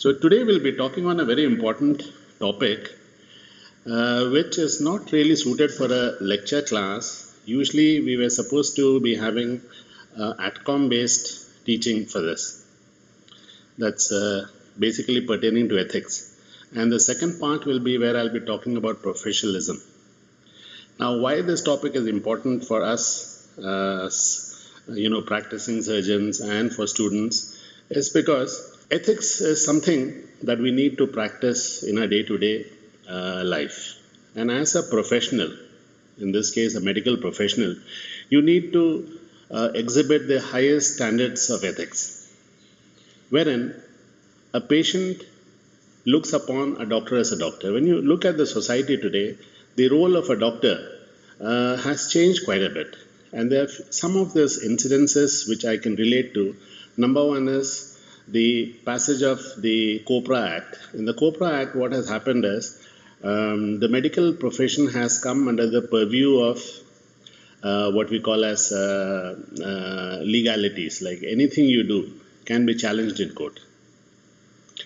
So today we'll be talking on a very important topic, which is not really suited for a lecture class. Usually we were supposed to be having ATCOM based teaching for this. That's basically pertaining to ethics. And the second part will be where I'll be talking about professionalism. Now, why this topic is important for us, practicing surgeons and for students, is because ethics is something that we need to practice in our day-to-day life. And as a professional, in this case a medical professional, you need to exhibit the highest standards of ethics, wherein a patient looks upon a doctor as a doctor. When you look at the society today, the role of a doctor has changed quite a bit. And there are some of these incidences which I can relate to. Number one is the passage of the COPRA Act. In the COPRA Act, what has happened is the medical profession has come under the purview of what we call as legalities, like anything you do can be challenged in court.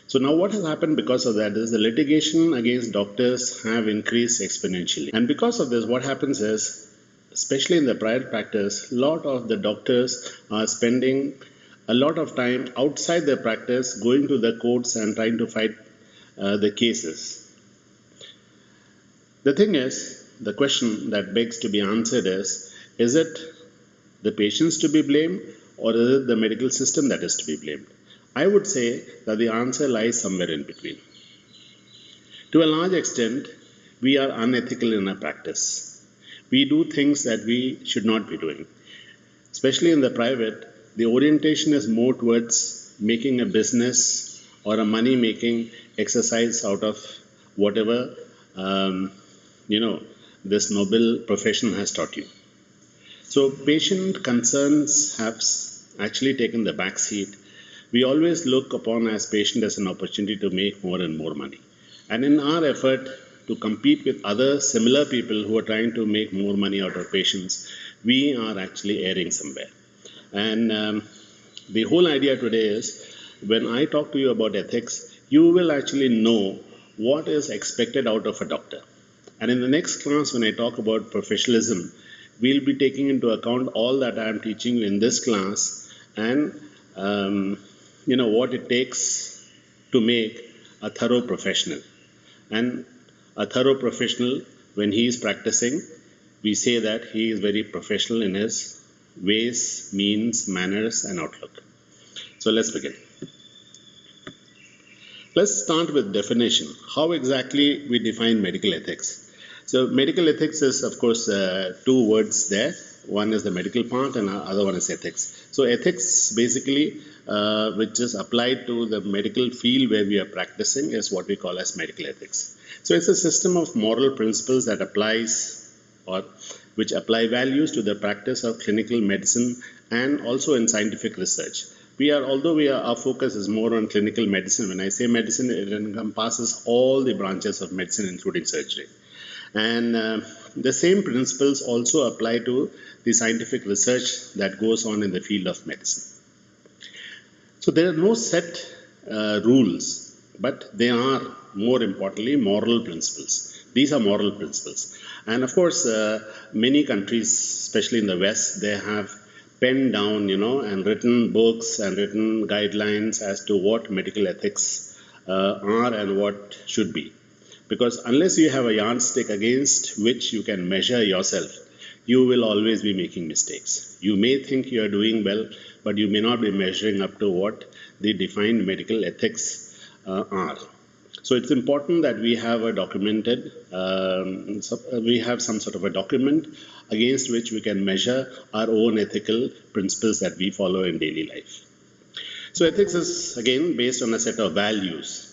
So now what has happened because of that is the litigation against doctors have increased exponentially. And because of this, what happens is, especially in the private practice, a lot of the doctors are spending a lot of time outside their practice, going to the courts and trying to fight the cases. The thing is, the question that begs to be answered is it the patients to be blamed or is it the medical system that is to be blamed? I would say that the answer lies somewhere in between. To a large extent, we are unethical in our practice. We do things that we should not be doing. Especially in the private, the orientation is more towards making a business or a money-making exercise out of whatever, this noble profession has taught you. So patient concerns have actually taken the back seat. We always look upon as patient as an opportunity to make more and more money. And in our effort to compete with other similar people who are trying to make more money out of patients, we are actually erring somewhere. And the whole idea today is, when I talk to you about ethics, you will actually know what is expected out of a doctor. And in the next class, when I talk about professionalism, we'll be taking into account all that I am teaching you in this class and what it takes to make a thorough professional. And a thorough professional, when he is practicing, we say that he is very professional in his ways, means, manners, and outlook. So let's begin. Let's start with definition. How exactly we define medical ethics? So medical ethics is, of course, two words there. One is the medical part and the other one is ethics. So ethics basically, which is applied to the medical field where we are practicing, is what we call as medical ethics. So it's a system of moral principles that applies or which apply values to the practice of clinical medicine and also in scientific research. Our focus is more on clinical medicine. When I say medicine, it encompasses all the branches of medicine, including surgery. And the same principles also apply to the scientific research that goes on in the field of medicine. So there are no set rules, but they are, more importantly, moral principles. These are moral principles. And of course, many countries, especially in the West, they have penned down, and written books and written guidelines as to what medical ethics are and what should be. Because unless you have a yardstick against which you can measure yourself, you will always be making mistakes. You may think you are doing well, but you may not be measuring up to what the defined medical ethics are. So it's important that we have we have some sort of a document against which we can measure our own ethical principles that we follow in daily life. So ethics is again based on a set of values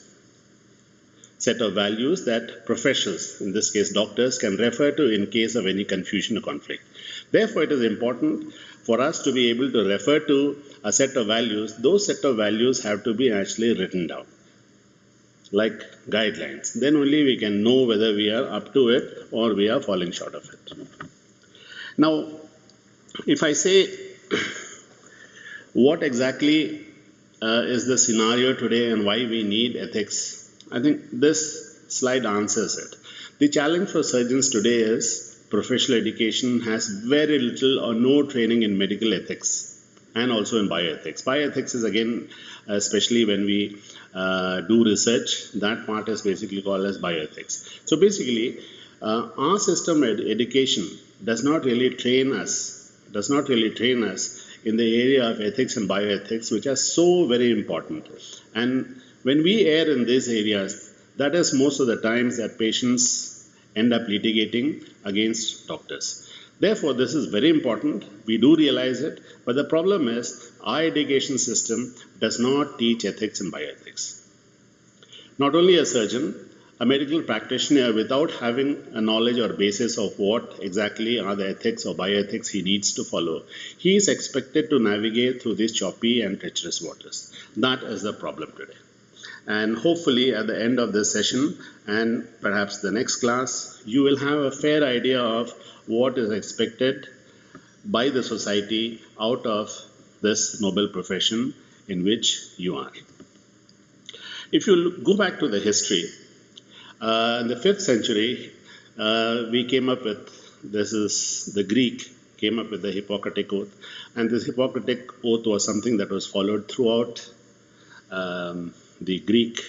that professionals, in this case doctors, can refer to in case of any confusion or conflict. Therefore, it is important for us to be able to refer to a set of values. Those set of values have to be actually written down, like guidelines. Then only we can know whether we are up to it or we are falling short of it. Now, if I say what exactly is the scenario today and why we need ethics? I think this slide answers it. The challenge for surgeons today is professional education has very little or no training in medical ethics and also in bioethics. Bioethics is again, especially when we do research, that part is basically called as bioethics. So basically, our system education does not really train us in the area of ethics and bioethics, which are so very important. And when we err in these areas, that is most of the times that patients end up litigating against doctors. Therefore, this is very important. We do realize it, but the problem is our education system does not teach ethics and bioethics. Not only a surgeon, a medical practitioner, without having a knowledge or basis of what exactly are the ethics or bioethics he needs to follow, he is expected to navigate through these choppy and treacherous waters. That is the problem today. And hopefully at the end of this session and perhaps the next class, you will have a fair idea of what is expected by the society out of this noble profession in which you are. If you go back to the history, in the 5th century, we came up with, the Greek came up with the Hippocratic Oath. And this Hippocratic Oath was something that was followed throughout the Greek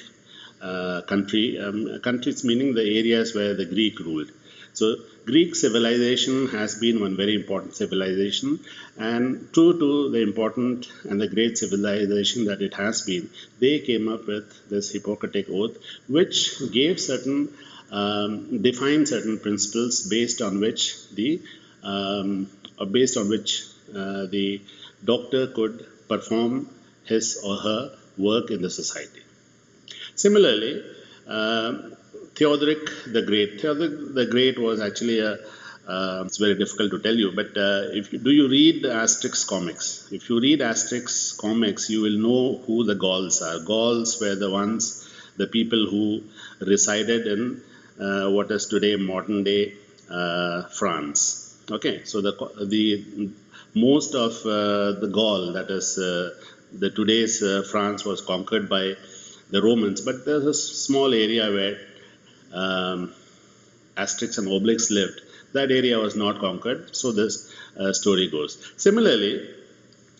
countries meaning the areas where the Greek ruled. So Greek civilization has been one very important civilization, and true to the important and the great civilization that it has been, they came up with this Hippocratic Oath, which gave defined certain principles based on which the doctor could perform his or her work in the society. Similarly, Theodoric the Great was actually it's very difficult to tell you, but do you read Asterix comics? If you read Asterix comics, you will know who the Gauls are. Gauls were the people who resided in what is today modern day France. Okay, so the most of the Gaul, that is the today's France, was conquered by the Romans, but there's a small area where Asterix and Obelix lived. That area was not conquered, so this story goes. Similarly,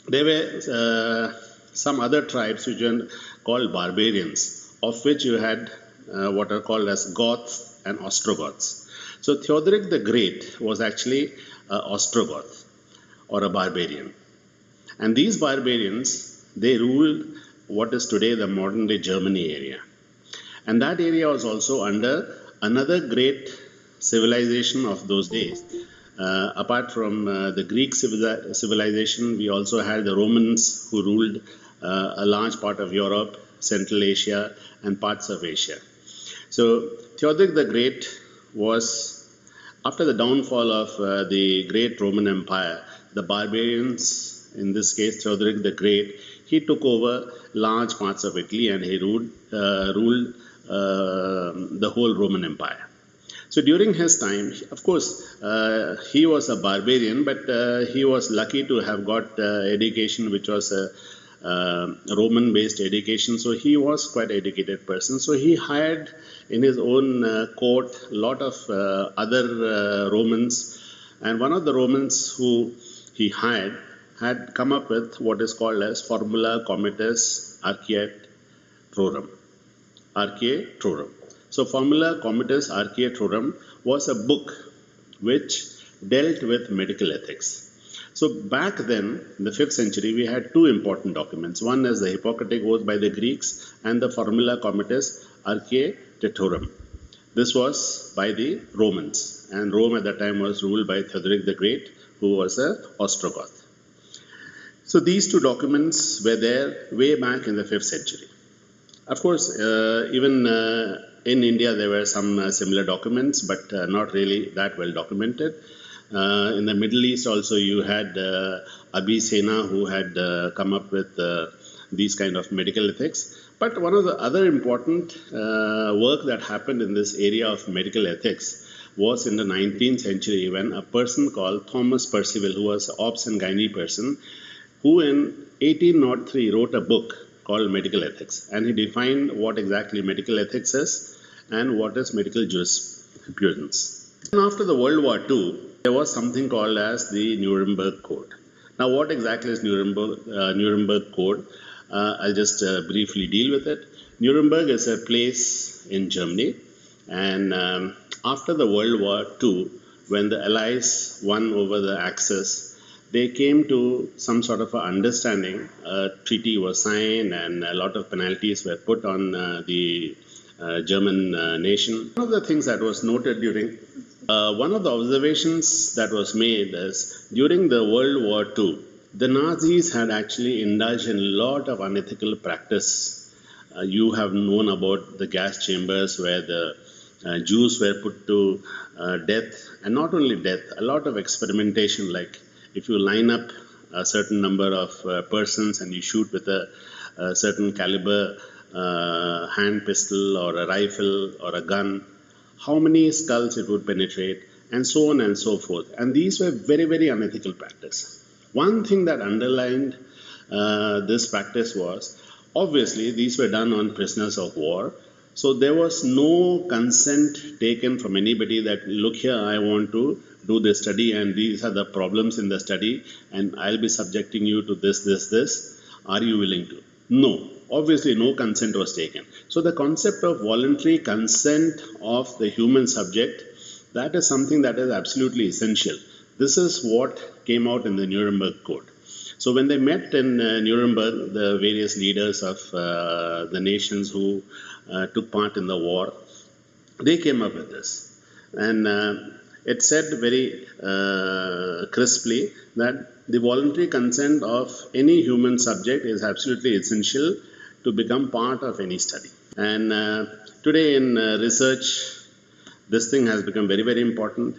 there were some other tribes which were called barbarians, of which you had what are called as Goths and Ostrogoths. So Theodoric the Great was actually an Ostrogoth or a barbarian. And these barbarians, they ruled what is today the modern day Germany area. And that area was also under another great civilization of those days. Apart from the Greek civilization, we also had the Romans who ruled a large part of Europe, Central Asia, and parts of Asia. So Theodoric the Great was, after the downfall of the great Roman Empire, the barbarians, in this case Theodoric the Great, he took over large parts of Italy and he ruled the whole Roman Empire. So during his time, of course, he was a barbarian, but he was lucky to have got education which was a Roman-based education. So he was quite an educated person. So he hired in his own court a lot of other Romans. And one of the Romans who he hired had come up with what is called as Formula Comites Archeatrorum. So Formula Comites Archeatrorum was a book which dealt with medical ethics. So back then, in the 5th century, we had two important documents. One is the Hippocratic Oath by the Greeks and the Formula Comites Archeatrorum. This was by the Romans, and Rome at that time was ruled by Theodoric the Great, who was an Ostrogoth. So these two documents were there way back in the 5th century. Of course, even in India there were some similar documents, but not really that well documented. In the Middle East also you had Avicenna who had come up with these kind of medical ethics. But one of the other important work that happened in this area of medical ethics was in the 19th century when a person called Thomas Percival, who was an obs and gynae person, who in 1803 wrote a book called medical ethics, and he defined what exactly medical ethics is and what is medical jurisprudence. And after the World War II, there was something called as the Nuremberg Code. Now, what exactly is Nuremberg Code? I'll just briefly deal with it. Nuremberg is a place in Germany, and after the World War II, when the Allies won over the Axis, they came to some sort of an understanding. A treaty was signed, and a lot of penalties were put on the German nation. One of the things that was noted during one of the observations that was made is during the World War II, the Nazis had actually indulged in a lot of unethical practice. You have known about the gas chambers where the Jews were put to death, and not only death, a lot of experimentation, like if you line up a certain number of persons and you shoot with a certain caliber hand pistol or a rifle or a gun, how many skulls it would penetrate, and so on and so forth. And these were very, very unethical practice. One thing that underlined this practice was, obviously, these were done on prisoners of war. So there was no consent taken from anybody that, look here, I want to do this study and these are the problems in the study and I'll be subjecting you to this. Are you willing to? No. Obviously, no consent was taken. So the concept of voluntary consent of the human subject, that is something that is absolutely essential. This is what came out in the Nuremberg Code. So when they met in Nuremberg, the various leaders of the nations who took part in the war, they came up with this. And it said very crisply that the voluntary consent of any human subject is absolutely essential to become part of any study. And today in research, this thing has become very, very important.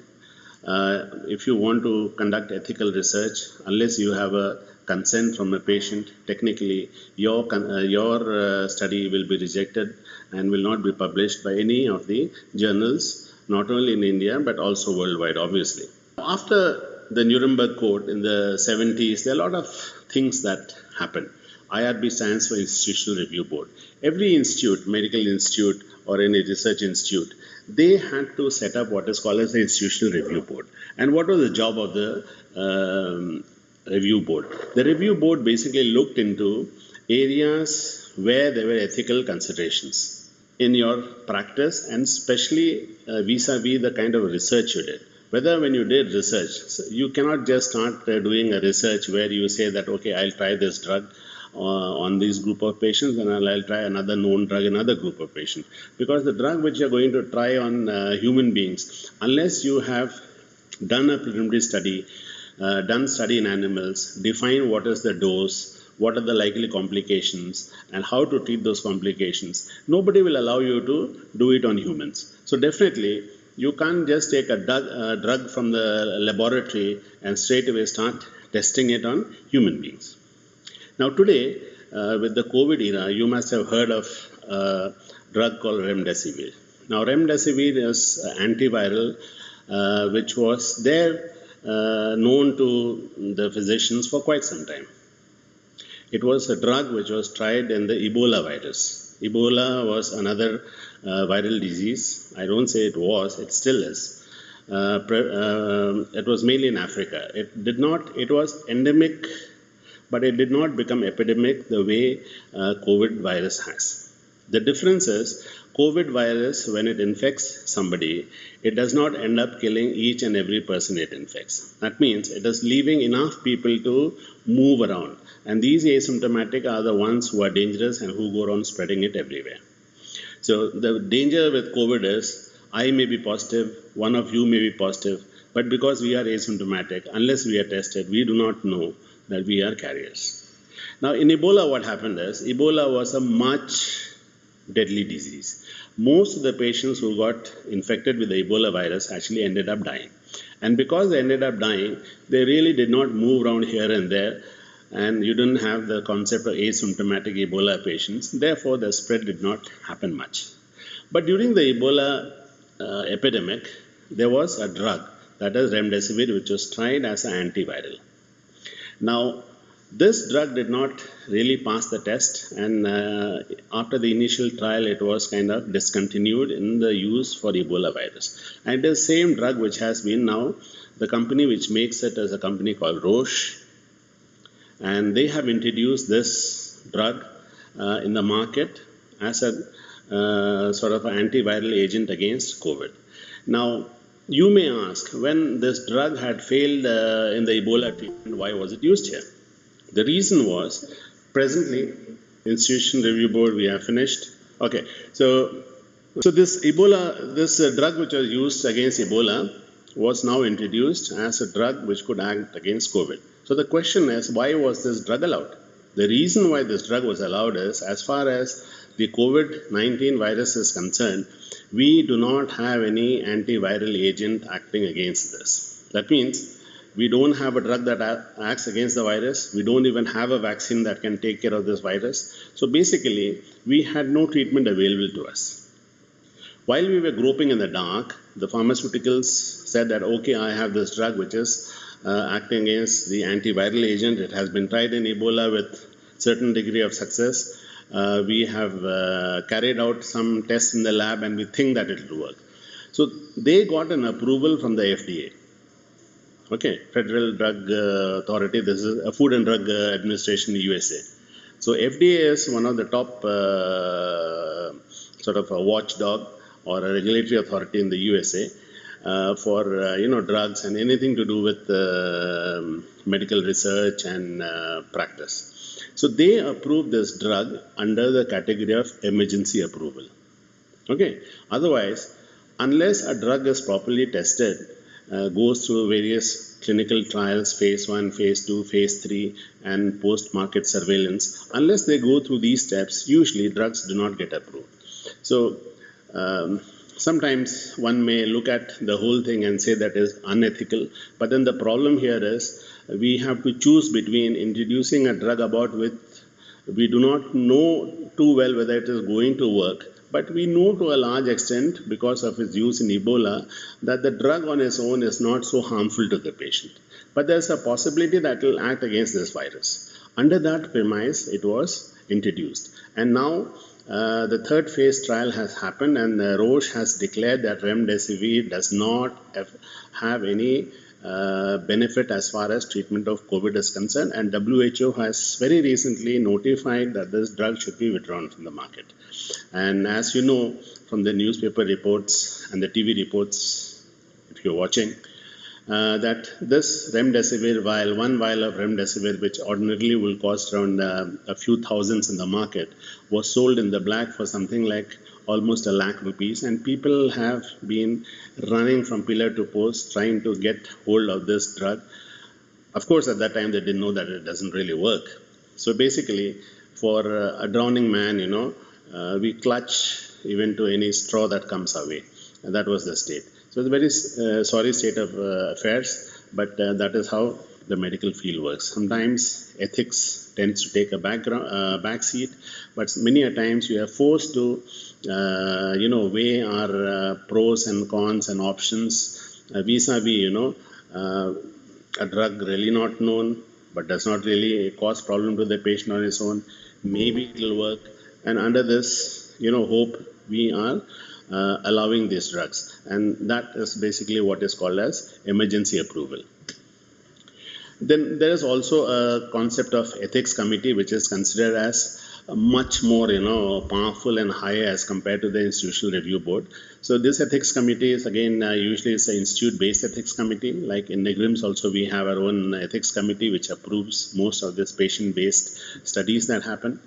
If you want to conduct ethical research, unless you have a consent from a patient, technically your study will be rejected and will not be published by any of the journals, not only in India but also worldwide, obviously. After the Nuremberg Code in the 70s, there are a lot of things that happened. IRB stands for Institutional Review Board. Every institute, medical institute or any research institute, they had to set up what is called as the Institutional Review Board. And what was the job of the review board? The review board basically looked into areas where there were ethical considerations in your practice, and especially vis-a-vis the kind of research you did. Whether when you did research, so you cannot just start doing a research where you say that, okay, I'll try this drug on this group of patients and I'll try another known drug in another group of patients. Because the drug which you're going to try on human beings, unless you have done a preliminary study, done study in animals, define what is the dose, what are the likely complications, and how to treat those complications, nobody will allow you to do it on humans. So definitely, you can't just take a drug from the laboratory and straight away start testing it on human beings. Now today, with the COVID era, you must have heard of a drug called remdesivir. Now remdesivir is antiviral, which was there known to the physicians for quite some time. It was a drug which was tried in the Ebola virus. Ebola was another viral disease. I don't say it was, it still is. It was mainly in Africa. It was endemic, but it did not become epidemic the way COVID virus has. The difference is, COVID virus, when it infects somebody, it does not end up killing each and every person it infects. That means it is leaving enough people to move around. And these asymptomatic are the ones who are dangerous and who go around spreading it everywhere. So the danger with COVID is, I may be positive, one of you may be positive, but because we are asymptomatic, unless we are tested, we do not know that we are carriers. Now in Ebola, what happened is, Ebola was a much deadly disease. Most of the patients who got infected with the Ebola virus actually ended up dying. And because they ended up dying, they really did not move around here and there, and you didn't have the concept of asymptomatic Ebola patients. Therefore, the spread did not happen much. But during the Ebola epidemic, there was a drug, that is remdesivir, which was tried as an antiviral. Now, This drug did not really pass the test, and after the initial trial, it was kind of discontinued in the use for Ebola virus. And the same drug which has been now, the company which makes it is a company called Roche, and they have introduced this drug in the market as a sort of an antiviral agent against COVID. Now, you may ask, when this drug had failed in the Ebola treatment, why was it used here? The reason was, presently, Institution Review Board, we have finished. Okay, so this drug which was used against Ebola was now introduced as a drug which could act against COVID. So the question is, why was this drug allowed? The reason why this drug was allowed is, as far as the COVID-19 virus is concerned, we do not have any antiviral agent acting against this. That means we don't have a drug that acts against the virus. We don't even have a vaccine that can take care of this virus. So basically, we had no treatment available to us. While we were groping in the dark, the pharmaceuticals said that, okay, I have this drug which is acting against the antiviral agent. It has been tried in Ebola with certain degree of success. We have carried out some tests in the lab and we think that it will work. So they got an approval from the FDA. Okay, Federal Drug Authority, this is a Food and Drug Administration in the USA. So FDA is one of the top sort of a watchdog or a regulatory authority in the USA for drugs and anything to do with medical research and practice. So they approved this drug under the category of emergency approval. Okay, otherwise, unless a drug is properly tested, goes through various clinical trials, phase 1, phase 2, phase 3, and post-market surveillance. Unless they go through these steps, usually drugs do not get approved. So sometimes one may look at the whole thing and say that is unethical, but then the problem here is we have to choose between introducing a drug about which we do not know too well whether it is going to work, but we know to a large extent, because of its use in Ebola, that the drug on its own is not so harmful to the patient. But there's a possibility that it will act against this virus. Under that premise, it was introduced. And now, the third phase trial has happened, and Roche has declared that remdesivir does not have any benefit as far as treatment of COVID is concerned, and WHO has very recently notified that this drug should be withdrawn from the market. And as you know from the newspaper reports and the TV reports, if you're watching, that this remdesivir vial, one vial of remdesivir, which ordinarily will cost around a few thousands in the market, was sold in the black for something like almost ₹1,00,000, and people have been running from pillar to post trying to get hold of this drug. Of course, at that time they didn't know that it doesn't really work. So basically, for a drowning man, we clutch even to any straw that comes our way. And that was the state. So it's a very sorry state of affairs, but that is how the medical field works. Sometimes ethics tends to take a back seat, but many a times we are forced to weigh our pros and cons and options vis-a-vis a drug really not known but does not really cause problem to the patient on its own. Maybe it will work, and under this hope we are allowing these drugs, and that is basically what is called as emergency approval. Then there is also a concept of ethics committee, which is considered as much more powerful and higher as compared to the institutional review board. So this ethics committee is again usually it's an institute based ethics committee. Like in NEIGRIHMS also we have our own ethics committee which approves most of this patient based studies that happen.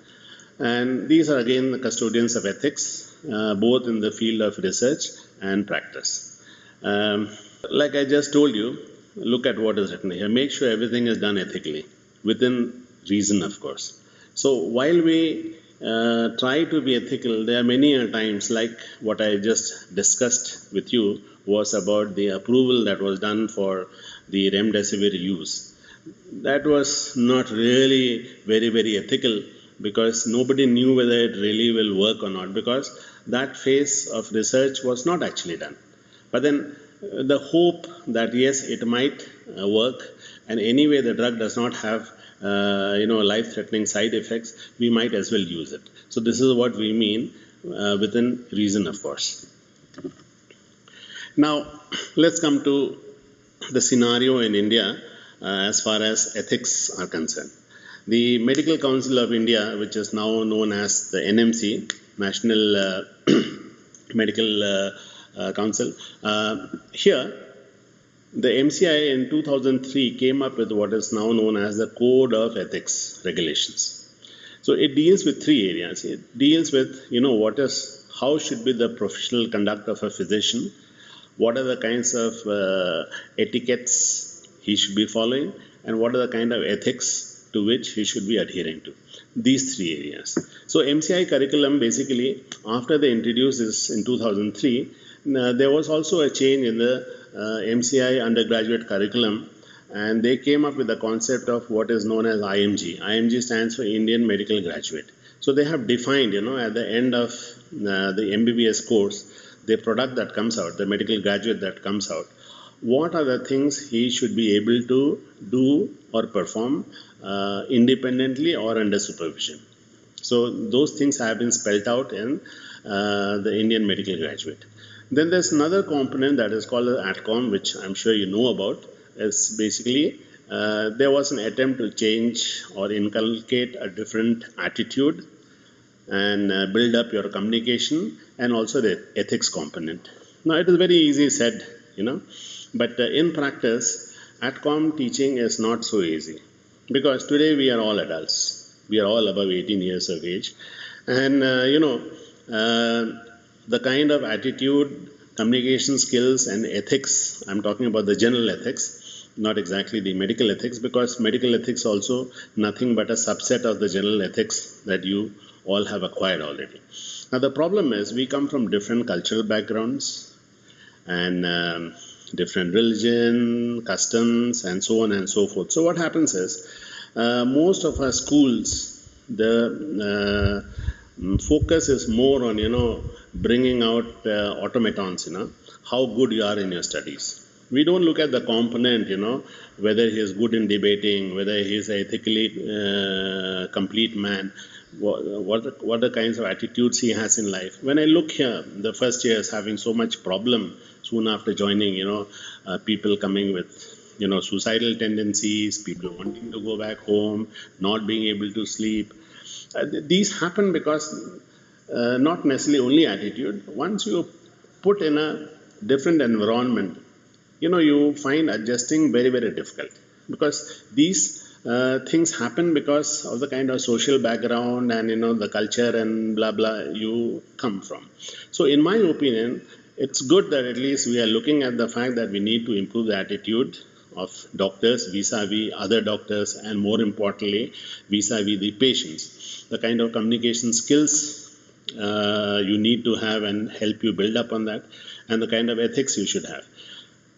And these are again the custodians of ethics, both in the field of research and practice. Like I just told you, look at what is written here. Make sure everything is done ethically, within reason, of course. So while we try to be ethical, there are many times, like what I just discussed with you, was about the approval that was done for the remdesivir use. That was not really very, very ethical, because nobody knew whether it really will work or not, because that phase of research was not actually done. But then the hope that yes, it might work, and anyway the drug does not have life-threatening side effects, we might as well use it. So this is what we mean within reason, of course. Now let's come to the scenario in India as far as ethics are concerned. The Medical Council of India, which is now known as the NMC, National Medical Council, here the MCI in 2003 came up with what is now known as the Code of Ethics Regulations. So it deals with three areas. It deals with, how should be the professional conduct of a physician, what are the kinds of etiquettes he should be following, and what are the kind of ethics to which he should be adhering to. These three areas. So MCI curriculum, basically, after they introduced this in 2003, there was also a change in the MCI undergraduate curriculum, and they came up with the concept of what is known as IMG. IMG stands for Indian Medical Graduate. So they have defined, at the end of the MBBS course, the product that comes out, the medical graduate that comes out, what are the things he should be able to do or perform independently or under supervision. So those things have been spelled out in the Indian medical graduate. Then there's another component that is called the ATCOM, which I'm sure you know about. It's basically there was an attempt to change or inculcate a different attitude and build up your communication and also the ethics component. Now it is very easy said, but in practice, ATCOM teaching is not so easy, because today we are all adults. We are all above 18 years of age, and the kind of attitude, communication skills and ethics, I'm talking about the general ethics, not exactly the medical ethics, because medical ethics also nothing but a subset of the general ethics that you all have acquired already. Now the problem is we come from different cultural backgrounds and different religion, customs, and so on and so forth. So what happens is most of our schools, the focus is more on bringing out automatons, how good you are in your studies. We don't look at the component, whether he is good in debating, whether he is an ethically complete man, what are the kinds of attitudes he has in life. When I look here, the first year is having so much problem soon after joining, people coming with suicidal tendencies, people wanting to go back home, not being able to sleep. These happen because not necessarily only attitude. Once you put in a different environment, you find adjusting very, very difficult, because these things happen because of the kind of social background and the culture and blah blah you come from. So in my opinion, it's good that at least we are looking at the fact that we need to improve the attitude of doctors vis-a-vis other doctors, and more importantly vis-a-vis the patients. The kind of communication skills you need to have and help you build up on that, and the kind of ethics you should have.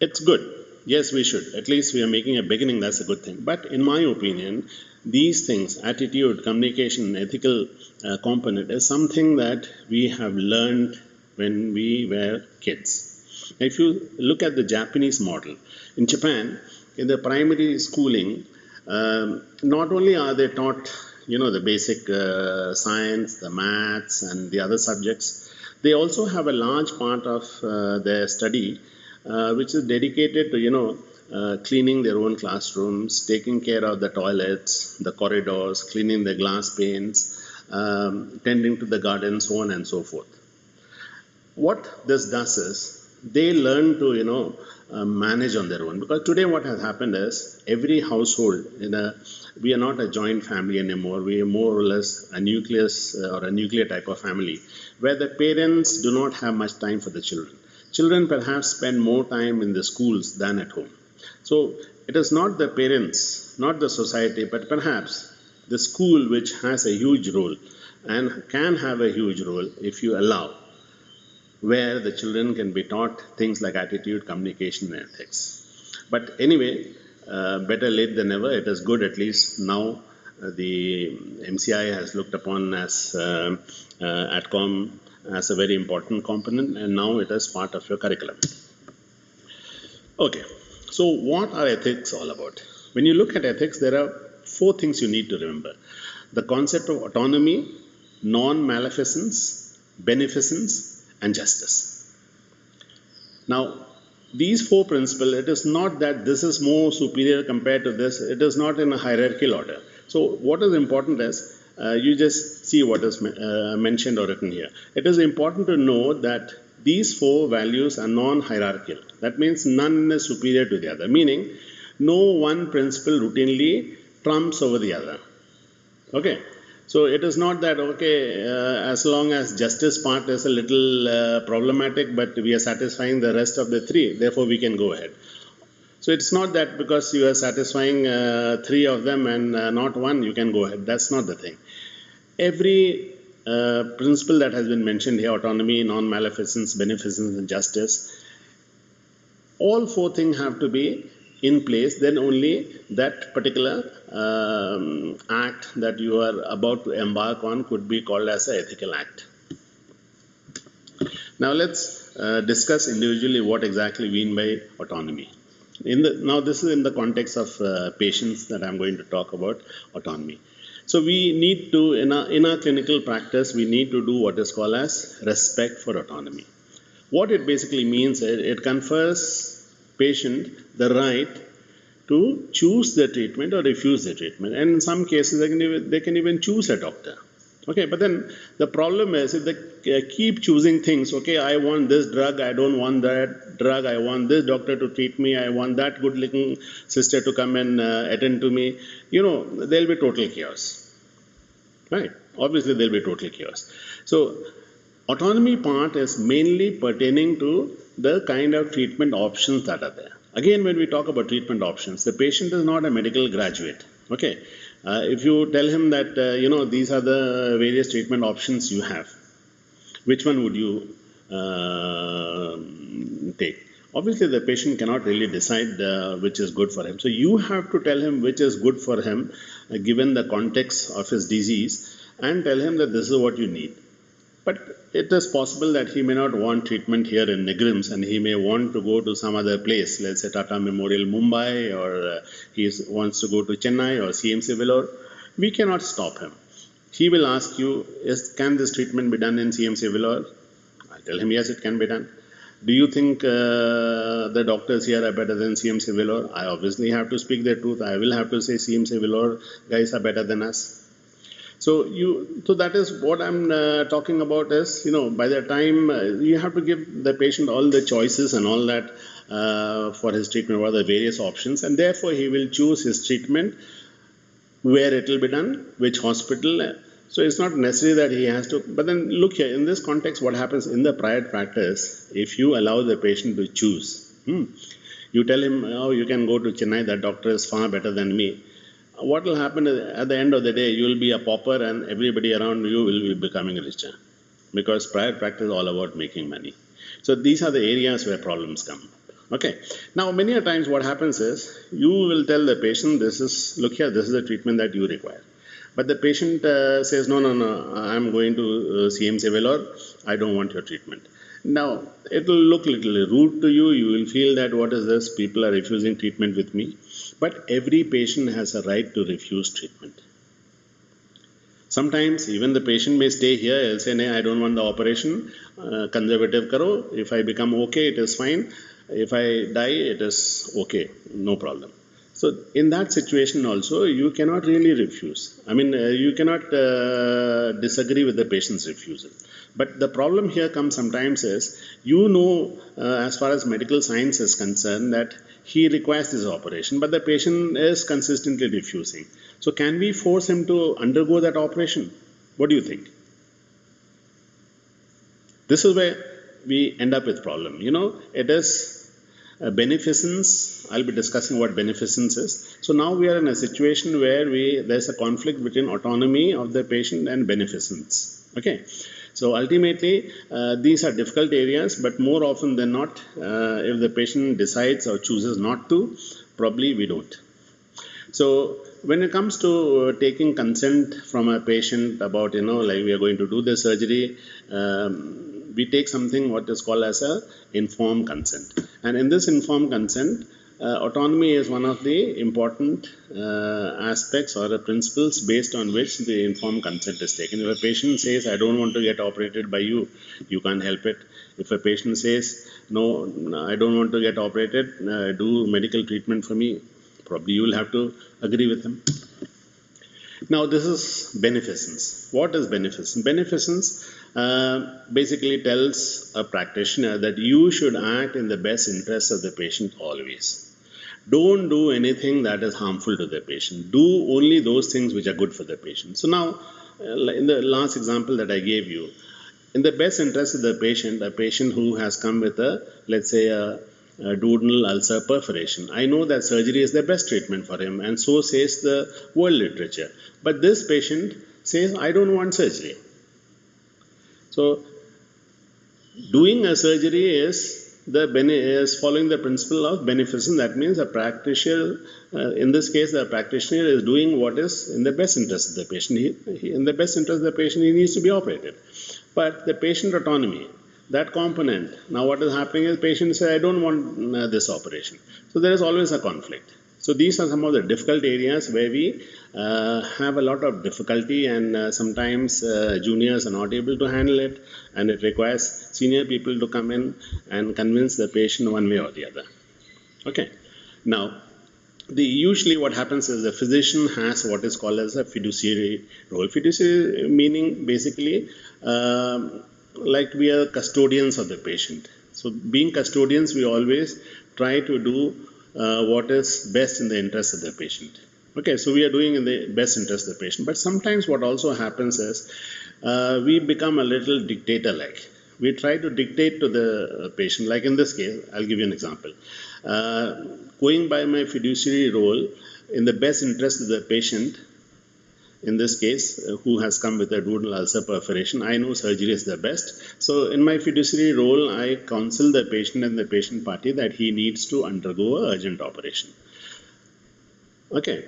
It's good. Yes, we should. At least we are making a beginning. That's a good thing. But in my opinion, these things, attitude, communication, ethical component, is something that we have learned when we were kids. If you look at the Japanese model, in Japan, in the primary schooling, not only are they taught, the basic science, the maths, and the other subjects, they also have a large part of their study which is dedicated to cleaning their own classrooms, taking care of the toilets, the corridors, cleaning the glass panes, tending to the garden, so on and so forth. What this does is they learn to manage on their own, because today what has happened is every household we are not a joint family anymore. We are more or less a nucleus or a nuclear type of family, where the parents do not have much time for the children. Children perhaps spend more time in the schools than at home. So it is not the parents, not the society, but perhaps the school, which has a huge role and can have a huge role if you allow, where the children can be taught things like attitude, communication, and ethics. But anyway, better late than never. It is good at least now the MCI has looked upon as ATCOM as a very important component, and now it is part of your curriculum. Okay, so what are ethics all about? When you look at ethics, there are four things you need to remember: the concept of autonomy, non maleficence, beneficence, and justice. Now, these four principles, it is not that this is more superior compared to this, it is not in a hierarchical order. So, what is important is you just see what is mentioned or written here. It is important to know that these four values are non hierarchical. That means none is superior to the other, meaning no one principle routinely trumps over the other. Okay, so it is not that okay, as long as justice part is a little problematic, but we are satisfying the rest of the three, therefore we can go ahead. So it's not that because you are satisfying three of them and not one, you can go ahead. That's not the thing. Every principle that has been mentioned here, autonomy, non-maleficence, beneficence, and justice, all four things have to be in place, then only that particular act that you are about to embark on could be called as an ethical act. Now let's discuss individually what exactly we mean by autonomy. Now this is in the context of patients that I'm going to talk about autonomy. So we need to, in our clinical practice, we need to do what is called as respect for autonomy. What it basically means is it confers patient the right to choose the treatment or refuse the treatment, and in some cases they can even choose a doctor. Okay, but then the problem is if they keep choosing things. Okay, I want this drug, I don't want that drug, I want this doctor to treat me, I want that good looking sister to come and attend to me. There'll be total chaos, right? Obviously there'll be total chaos. So autonomy part is mainly pertaining to the kind of treatment options that are there. Again, when we talk about treatment options, the patient is not a medical graduate. Okay, if you tell him that these are the various treatment options you have, which one would you take? Obviously, the patient cannot really decide which is good for him. So you have to tell him which is good for him, given the context of his disease, and tell him that this is what you need. But it is possible that he may not want treatment here in NEIGRIHMS and he may want to go to some other place, let's say Tata Memorial Mumbai, or he wants to go to Chennai or CMC Vellore. We cannot stop him. He will ask you, can this treatment be done in CMC Vellore? I'll tell him, yes, it can be done. Do you think the doctors here are better than CMC Vellore? I obviously have to speak the truth. I will have to say CMC Vellore guys are better than us. So that is what I'm talking about is, by the time you have to give the patient all the choices and all that for his treatment, what are the various options, and therefore he will choose his treatment, where it will be done, which hospital. So it's not necessary that he has to, but then look here, in this context, what happens in the private practice, if you allow the patient to choose, you tell him, oh, you can go to Chennai, that doctor is far better than me. What will happen is, at the end of the day, you will be a pauper and everybody around you will be becoming richer, because private practice is all about making money. So these are the areas where problems come. Okay. Now, many a times what happens is you will tell the patient, look here, this is the treatment that you require. But the patient says, no, I'm going to CMC Vellore, I don't want your treatment. Now, it will look a little rude to you. You will feel that, what is this? People are refusing treatment with me. But every patient has a right to refuse treatment. Sometimes even the patient may stay here, he'll say, no, I don't want the operation, conservative karo. If I become okay, it is fine. If I die, it is okay, no problem. So in that situation also, you cannot really refuse. I mean, you cannot disagree with the patient's refusal. But the problem here comes sometimes is, as far as medical science is concerned, that he requires this operation, but the patient is consistently refusing. So can we force him to undergo that operation? What do you think? This is where we end up with problem. It is beneficence. I'll be discussing what beneficence is. So now we are in a situation where there's a conflict between autonomy of the patient and beneficence. Okay. So ultimately, these are difficult areas, but more often than not, if the patient decides or chooses not to, probably we don't. So when it comes to taking consent from a patient about, like we are going to do the surgery, we take something what is called as a informed consent. And in this informed consent, autonomy is one of the important aspects or the principles based on which the informed consent is taken. If a patient says, I don't want to get operated by you, you can't help it. If a patient says, no, I don't want to get operated, do medical treatment for me, probably you will have to agree with him. Now, this is beneficence. What is beneficence? Beneficence basically tells a practitioner that you should act in the best interest of the patient always. Don't do anything that is harmful to the patient. Do only those things which are good for the patient. So now, in the last example that I gave you, in the best interest of the patient, a patient who has come with a, let's say, a duodenal ulcer perforation, I know that surgery is the best treatment for him, and so says the world literature. But this patient says, I don't want surgery. So, doing a surgery is following the principle of beneficence. That means a practitioner, in this case, the practitioner is doing what is in the best interest of the patient. In the best interest of the patient, he needs to be operated. But the patient autonomy, that component, now what is happening is patient says, I don't want this operation. So there is always a conflict. So these are some of the difficult areas where we have a lot of difficulty, and sometimes juniors are not able to handle it, and it requires senior people to come in and convince the patient one way or the other. Okay. Now, usually what happens is the physician has what is called as a fiduciary role. Fiduciary meaning basically like we are custodians of the patient. So being custodians, we always try to do what is best in the interest of the patient. Okay, so we are doing in the best interest of the patient. But sometimes what also happens is we become a little dictator-like. We try to dictate to the patient. Like in this case, I'll give you an example. Going by my fiduciary role, in the best interest of the patient, in this case, who has come with a duodenal ulcer perforation, I know surgery is the best. So in my fiduciary role, I counsel the patient and the patient party that he needs to undergo an urgent operation. Okay.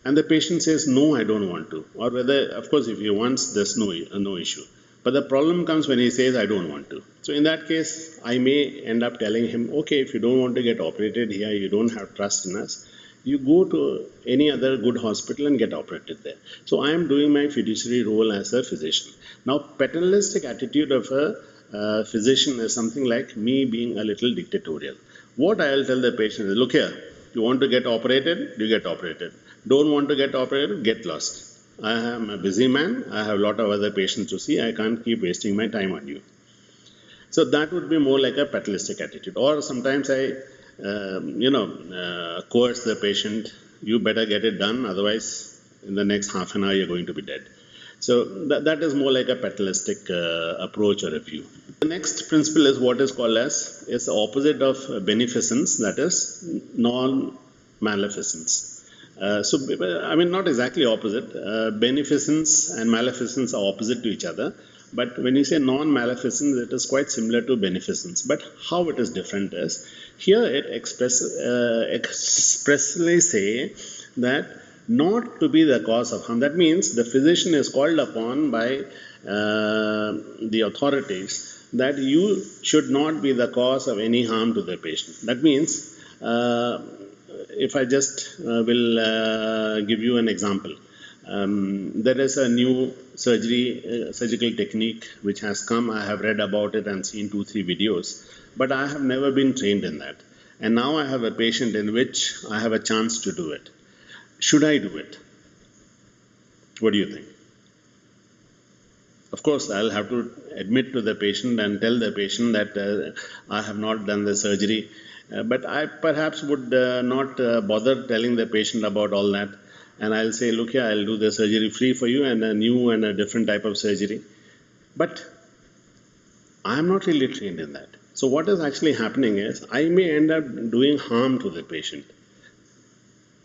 And the patient says, no, I don't want to. Or whether, of course, if he wants, there's no issue. But the problem comes when he says, I don't want to. So in that case, I may end up telling him, okay, if you don't want to get operated here, you don't have trust in us, you go to any other good hospital and get operated there. So I am doing my fiduciary role as a physician. Now, paternalistic attitude of a physician is something like me being a little dictatorial. What I'll tell the patient is, look here, you want to get operated, you get operated. Don't want to get operated, get lost. I am a busy man, I have a lot of other patients to see, I can't keep wasting my time on you. So that would be more like a paternalistic attitude. Or sometimes I coerce the patient, you better get it done, otherwise in the next half an hour you're going to be dead. So that is more like a paternalistic approach or a view. The next principle is what is called as is the opposite of beneficence, that is non-maleficence. Not exactly opposite. Beneficence and maleficence are opposite to each other. But when you say non-maleficence, it is quite similar to beneficence. But how it is different is, here it expressly say that not to be the cause of harm. That means the physician is called upon by the authorities that you should not be the cause of any harm to the patient. That means, if I just will give you an example. There is a new surgical technique which has come. I have read about it and seen 2-3 videos, but I have never been trained in that. And now I have a patient in which I have a chance to do it. Should I do it? What do you think? Of course, I'll have to admit to the patient and tell the patient that I have not done the surgery. But I perhaps would not bother telling the patient about all that. And I'll say, look here, I'll do the surgery free for you and a new and a different type of surgery. But I am not really trained in that. So what is actually happening is, I may end up doing harm to the patient.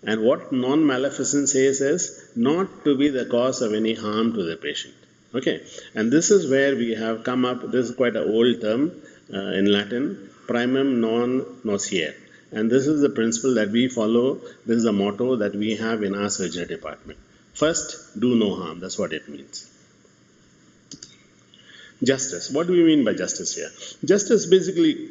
And what non-maleficence says is, not to be the cause of any harm to the patient. Okay. And this is where we have come up, this is quite an old term in Latin, primum non nocere. And this is the principle that we follow. This is a motto that we have in our surgery department. First, do no harm. That's what it means. Justice. What do we mean by justice here? Justice basically,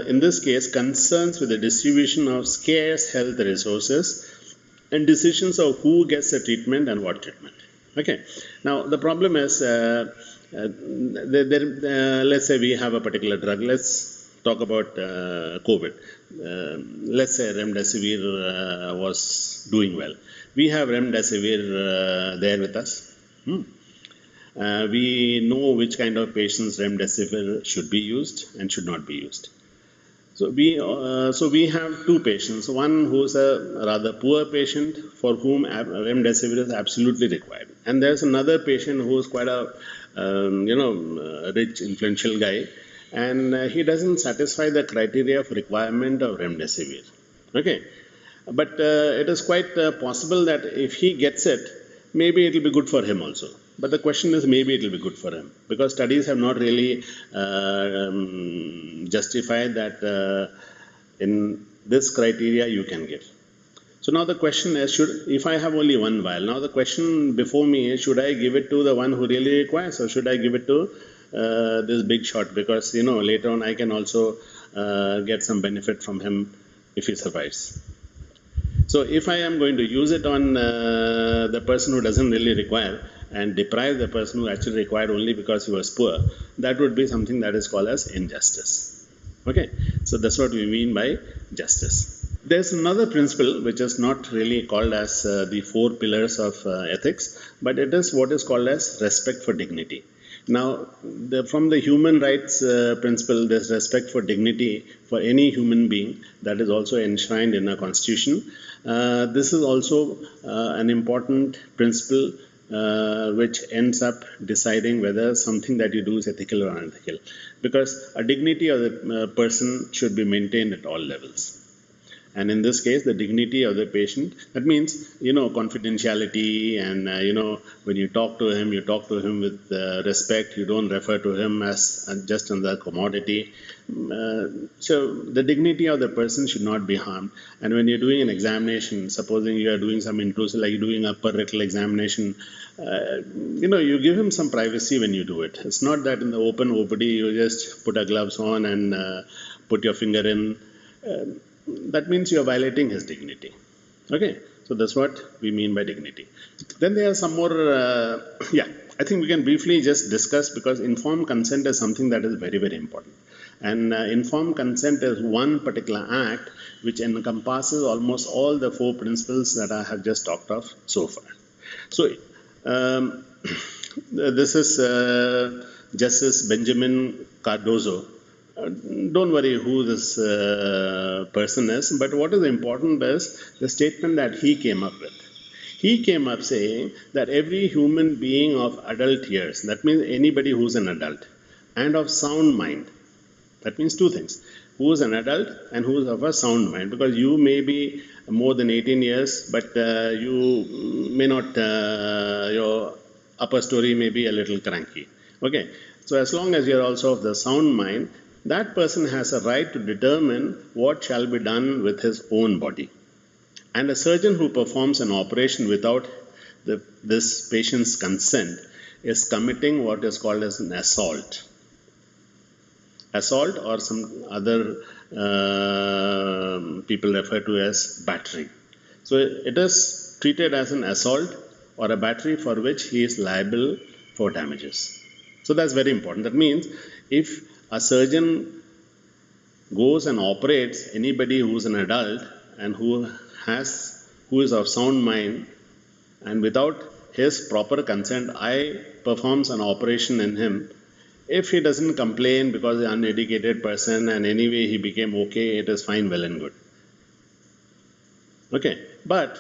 in this case, concerns with the distribution of scarce health resources and decisions of who gets the treatment and what treatment. Okay. Now the problem is, let's say we have a particular drug. Let's talk about COVID. Let's say remdesivir was doing well. We have remdesivir there with us. We know which kind of patients remdesivir should be used and should not be used. So we have two patients. One who's a rather poor patient for whom remdesivir is absolutely required, and there's another patient who's quite a rich, influential guy, and he doesn't satisfy the criteria of requirement of remdesivir. Okay, but it is quite possible that if he gets it, maybe it will be good for him also. But the question is, maybe it will be good for him, because studies have not really justified that in this criteria you can give. So now the question is, if I have only one vial, now the question before me is, should I give it to the one who really requires, or should I give it to this big shot, because later on I can also get some benefit from him if he survives. So if I am going to use it on the person who doesn't really require and deprive the person who actually required only because he was poor, that would be something that is called as injustice. Okay, so that's what we mean by justice. There's another principle which is not really called as the four pillars of ethics, but it is what is called as respect for dignity. Now, from the human rights principle, there's respect for dignity for any human being that is also enshrined in our constitution. This is also an important principle which ends up deciding whether something that you do is ethical or unethical, because a dignity of the person should be maintained at all levels. And in this case, the dignity of the patient, that means, confidentiality, and, when you talk to him with respect. You don't refer to him as just another commodity. So the dignity of the person should not be harmed. And when you're doing an examination, supposing you are doing some intrusive, like doing a upper rectal examination, you give him some privacy when you do it. It's not that in the open OPD you just put a gloves on and put your finger in. That means you are violating his dignity. Okay, so that's what we mean by dignity. Then there are some more, I think we can briefly just discuss, because informed consent is something that is very, very important. And informed consent is one particular act which encompasses almost all the four principles that I have just talked of so far. So this is Justice Benjamin Cardozo. Don't worry who this person is, but what is important is the statement that he came up with. He came up saying that every human being of adult years, that means anybody who's an adult, and of sound mind, that means two things: who is an adult and who is of a sound mind, because you may be more than 18 years, but you may not, your upper story may be a little cranky. Okay, so as long as you're also of the sound mind, that person has a right to determine what shall be done with his own body. And a surgeon who performs an operation without this patient's consent is committing what is called as an assault. Assault, or some other people refer to as battery. So it is treated as an assault or a battery for which he is liable for damages. So that's very important. That means if a surgeon goes and operates anybody who's an adult and who is of sound mind, and without his proper consent, I performs an operation in him, if he doesn't complain because he's an uneducated person and anyway he became okay, it is fine, well and good. Okay, but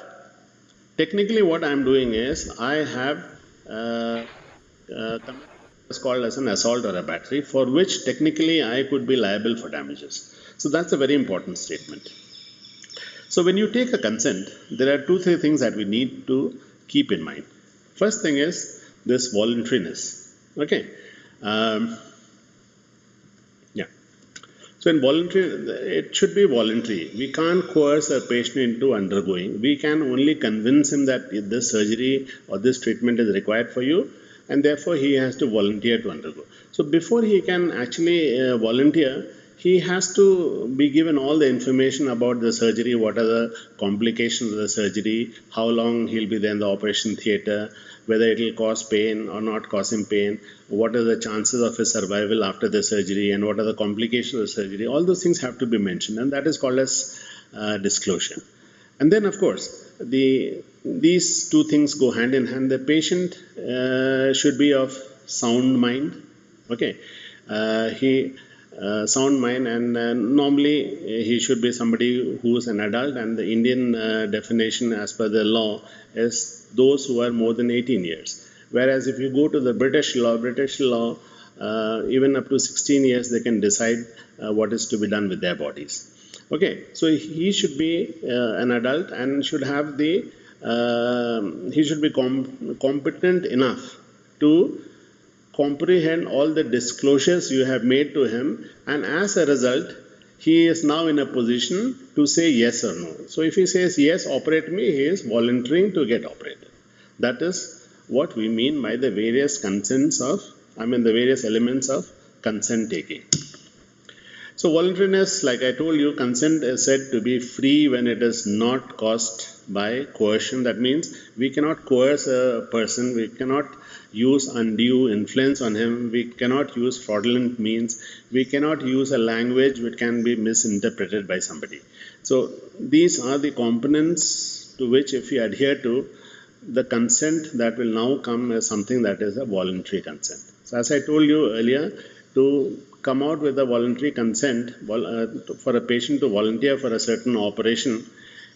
technically what I'm doing is I have is called as an assault or a battery, for which technically I could be liable for damages. So that's a very important statement. So when you take a consent, there are 2-3 things that we need to keep in mind. First thing is this voluntariness. Okay. So in voluntary, it should be voluntary. We can't coerce a patient into undergoing. We can only convince him that this surgery or this treatment is required for you, and therefore he has to volunteer to undergo. So before he can actually volunteer, he has to be given all the information about the surgery, what are the complications of the surgery, how long he'll be there in the operation theatre, whether it will cause pain or not cause him pain, what are the chances of his survival after the surgery, and what are the complications of the surgery. All those things have to be mentioned, and that is called as disclosure. And then, of course, these two things go hand in hand. The patient should be of sound mind. Okay, sound mind, and normally he should be somebody who is an adult, and the Indian definition as per the law is those who are more than 18 years. Whereas if you go to the British law, even up to 16 years they can decide what is to be done with their bodies. Okay, so he should be an adult and should have the he should be competent enough to comprehend all the disclosures you have made to him, and as a result he is now in a position to say yes or no. So if he says yes, operate me, he is volunteering to get operated. That is what we mean by the various consents of, the various elements of consent taking. So voluntariness, like I told you, consent is said to be free when it is not caused by coercion. That means we cannot coerce a person, we cannot use undue influence on him, we cannot use fraudulent means, we cannot use a language which can be misinterpreted by somebody. So these are the components to which, if we adhere to, the consent that will now come as something that is a voluntary consent. So as I told you earlier, to come out with a voluntary consent for a patient to volunteer for a certain operation,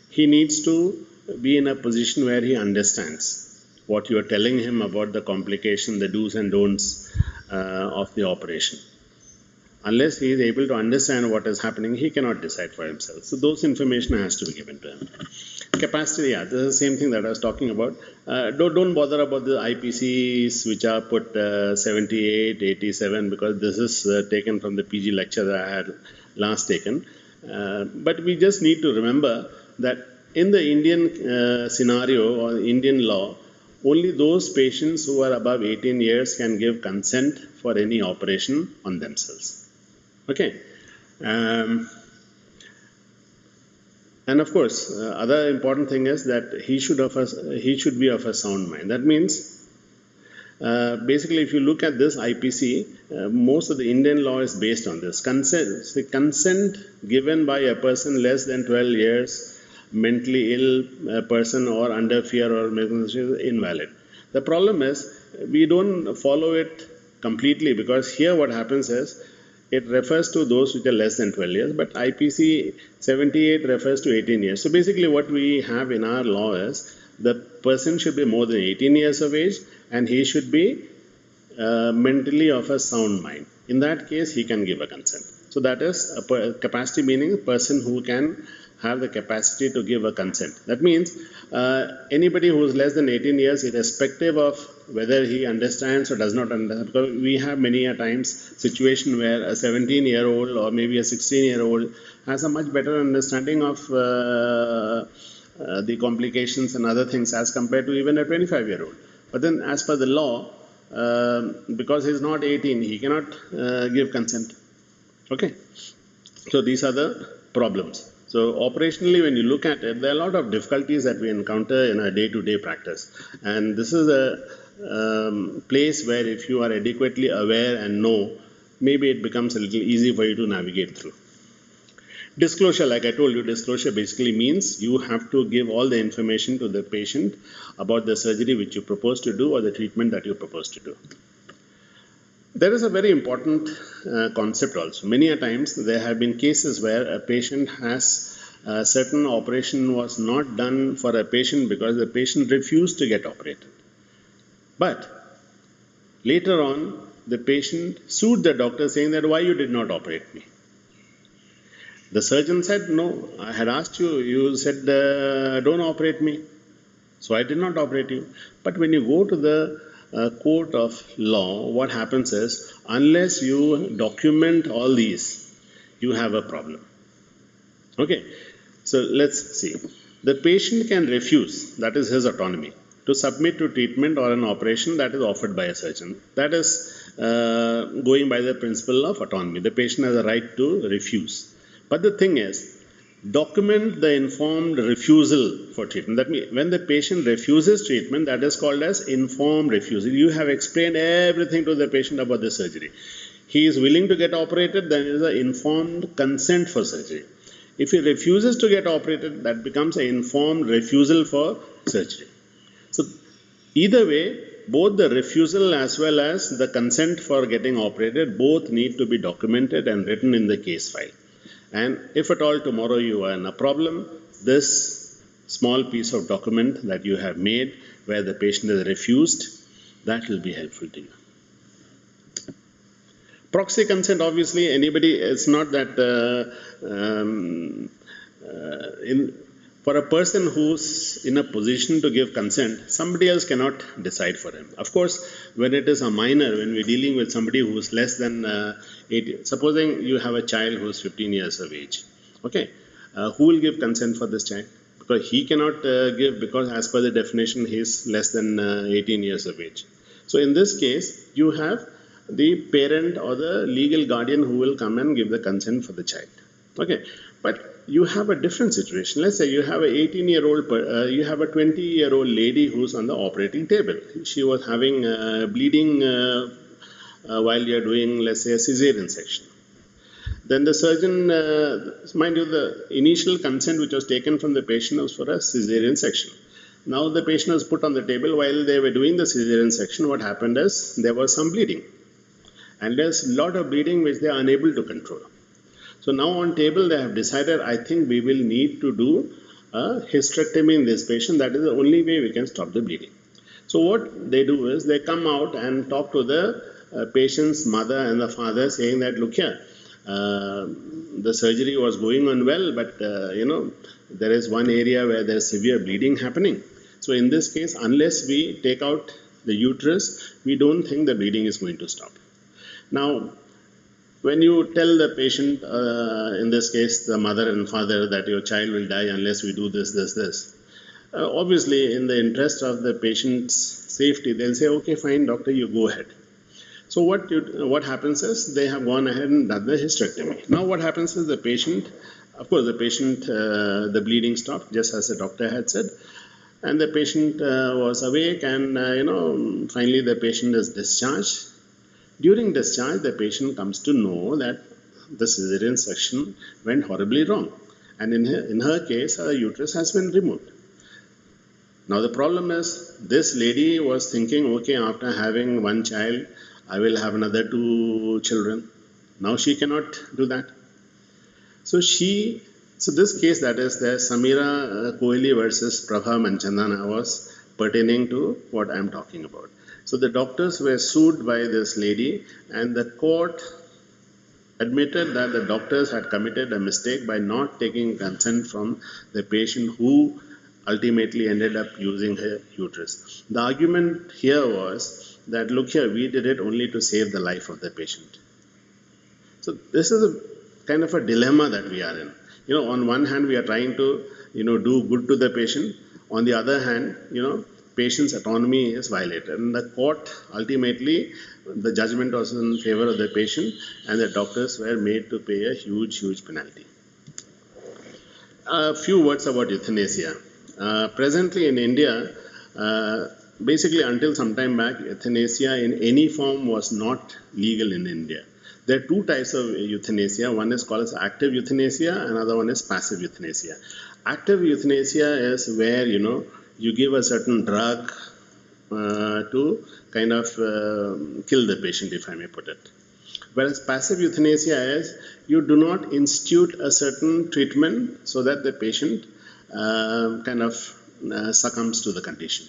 he needs to be in a position where he understands what you are telling him about the complication, the do's and don'ts of the operation. Unless he is able to understand what is happening, he cannot decide for himself. So those information has to be given to him. Capacity, yeah, this is the same thing that I was talking about. Don't bother about the IPCs which are put 78, 87, because this is taken from the PG lecture that I had last taken. But we just need to remember that in the Indian scenario or Indian law, only those patients who are above 18 years can give consent for any operation on themselves. Okay. And of course, other important thing is that he should be of a sound mind. That means, basically, if you look at this IPC, most of the Indian law is based on this consent. The consent given by a person less than 12 years, mentally ill person, or under fear or is invalid. The problem is we don't follow it completely, because here what happens is, it refers to those which are less than 12 years, but IPC 78 refers to 18 years. So basically what we have in our law is, the person should be more than 18 years of age, and he should be mentally of a sound mind. In that case, he can give a consent. So that is a capacity, meaning a person who can have the capacity to give a consent. That means anybody who is less than 18 years, irrespective of whether he understands or does not understand, because we have many a times situation where a 17-year-old or maybe a 16-year-old has a much better understanding of the complications and other things as compared to even a 25-year-old. But then as per the law, because he is not 18, he cannot give consent. Okay. So these are the problems. So operationally, when you look at it, there are a lot of difficulties that we encounter in our day-to-day practice. And this is a place where if you are adequately aware and know, maybe it becomes a little easy for you to navigate through. Disclosure, like I told you, disclosure basically means you have to give all the information to the patient about the surgery which you propose to do or the treatment that you propose to do. There is a very important concept also. Many a times there have been cases where a patient has a certain operation was not done for a patient because the patient refused to get operated. But later on, the patient sued the doctor saying that, why you did not operate me? The surgeon said, no, I had asked you, you said don't operate me. So I did not operate you. But when you go to the court of law, what happens is, unless you document all these, you have a problem. Okay, so let's see. The patient can refuse, that is his autonomy. to submit to treatment or an operation that is offered by a surgeon. That is going by the principle of autonomy. The patient has a right to refuse. But the thing is, document the informed refusal for treatment. That means when the patient refuses treatment, that is called as informed refusal. You have explained everything to the patient about the surgery. He is willing to get operated, then it is an informed consent for surgery. If he refuses to get operated, that becomes an informed refusal for surgery. So either way, both the refusal as well as the consent for getting operated, both need to be documented and written in the case file. And if at all tomorrow you are in a problem, this small piece of document that you have made where the patient is refused, that will be helpful to you. Proxy consent, obviously, anybody, it's not that for a person who's in a position to give consent, somebody else cannot decide for him. Of course, when it is a minor, when we're dealing with somebody who's less than 18, supposing you have a child who's 15 years of age, okay, who will give consent for this child? Because he cannot give, because as per the definition, he is less than 18 years of age. So in this case, you have the parent or the legal guardian who will come and give the consent for the child. Okay, but you have a different situation. Let's say you have a 18-year-old, you have a 20-year-old lady who's on the operating table. She was having bleeding while you're doing, let's say, a cesarean section. Then the surgeon, mind you, the initial consent which was taken from the patient was for a cesarean section. Now the patient was put on the table while they were doing the cesarean section. What happened is there was some bleeding. And there's a lot of bleeding which they are unable to control. So now on table they have decided, I think we will need to do a hysterectomy in this patient. That is the only way we can stop the bleeding. So what they do is they come out and talk to the patient's mother and the father, saying that, look here, the surgery was going on well, but there is one area where there is severe bleeding happening. So in this case, unless we take out the uterus, we don't think the bleeding is going to stop. Now, when you tell the patient, in this case the mother and father, that your child will die unless we do this, obviously in the interest of the patient's safety, they'll say, okay, fine, doctor, you go ahead. So what happens is they have gone ahead and done the hysterectomy. Now what happens is the patient, of course the patient, the bleeding stopped just as the doctor had said, and the patient was awake, and finally the patient is discharged. During discharge, the patient comes to know that the cesarean section went horribly wrong, and in her case, her uterus has been removed. Now the problem is, this lady was thinking, okay, after having one child, I will have another 2 children. Now she cannot do that. So this case, that is the Samira Kohli versus Prabha Manchandana, was pertaining to what I am talking about. So the doctors were sued by this lady, and the court admitted that the doctors had committed a mistake by not taking consent from the patient, who ultimately ended up using her uterus. The argument here was that, look here, we did it only to save the life of the patient. So this is a kind of a dilemma that we are in. On one hand, we are trying to, do good to the patient. On the other hand, patient's autonomy is violated. And the court, ultimately, the judgment was in favor of the patient, and the doctors were made to pay a huge, huge penalty. A few words about euthanasia. Presently in India, basically until some time back, euthanasia in any form was not legal in India. There are 2 types of euthanasia. One is called as active euthanasia, another one is passive euthanasia. Active euthanasia is where, you give a certain drug to kind of kill the patient, if I may put it. Whereas passive euthanasia is, you do not institute a certain treatment so that the patient succumbs to the condition.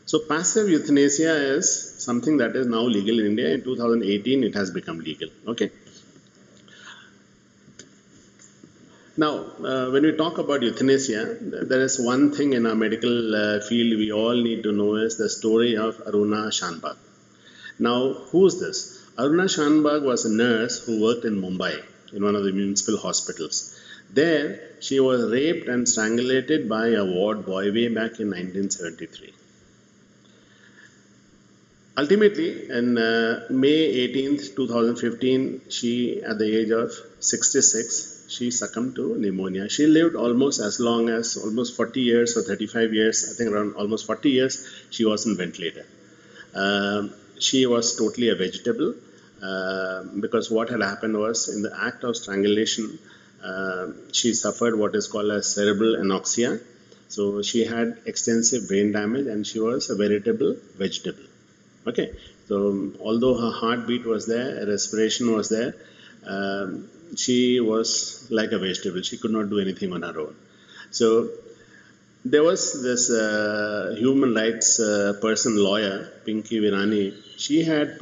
So passive euthanasia is something that is now legal in India. In 2018, it has become legal. Okay. Now, when we talk about euthanasia, there is one thing in our medical field we all need to know, is the story of Aruna Shanbag. Now, who is this? Aruna Shanbag was a nurse who worked in Mumbai in one of the municipal hospitals. There, she was raped and strangulated by a ward boy way back in 1973. Ultimately, in May 18th, 2015, she, at the age of 66, she succumbed to pneumonia. She lived almost as long as almost 40 years or 35 years, I think around almost 40 years, she was in ventilator. She was totally a vegetable because what had happened was in the act of strangulation, she suffered what is called as cerebral anoxia. So she had extensive brain damage and she was a veritable vegetable. Okay, so although her heartbeat was there, her respiration was there, she was like a vegetable. She could not do anything on her own. So there was this human rights person, lawyer, Pinky Virani. She has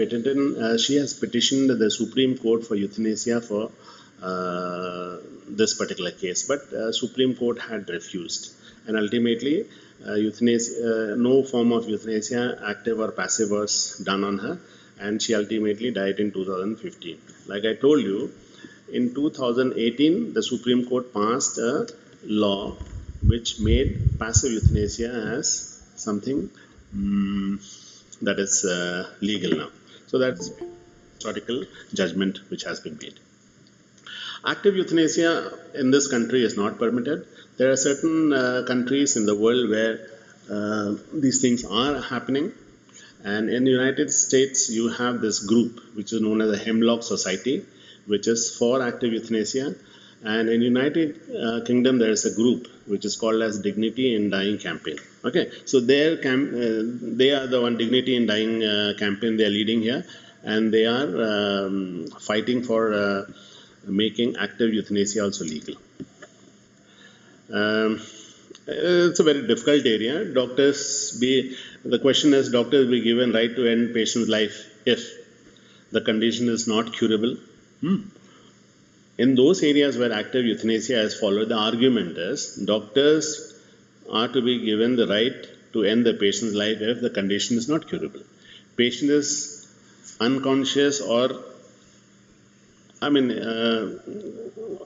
petitioned the Supreme Court for euthanasia for this particular case, but Supreme Court had refused, and ultimately, no form of euthanasia, active or passive, was done on her, and she ultimately died in 2015. Like I told you, in 2018, the Supreme Court passed a law which made passive euthanasia as something that is legal now. So that's historical judgment which has been made. Active euthanasia in this country is not permitted. There are certain countries in the world where these things are happening. And in the United States, you have this group which is known as the Hemlock Society, which is for active euthanasia. And in United Kingdom, there is a group which is called as Dignity in Dying Campaign. Okay, so they are the one Dignity in Dying campaign they are leading here, and they are fighting for making active euthanasia also legal. It's a very difficult area. The question is, doctors be given right to end patient's life if the condition is not curable. In those areas where active euthanasia is followed, the argument is doctors are to be given the right to end the patient's life if the condition is not curable. Patient is unconscious or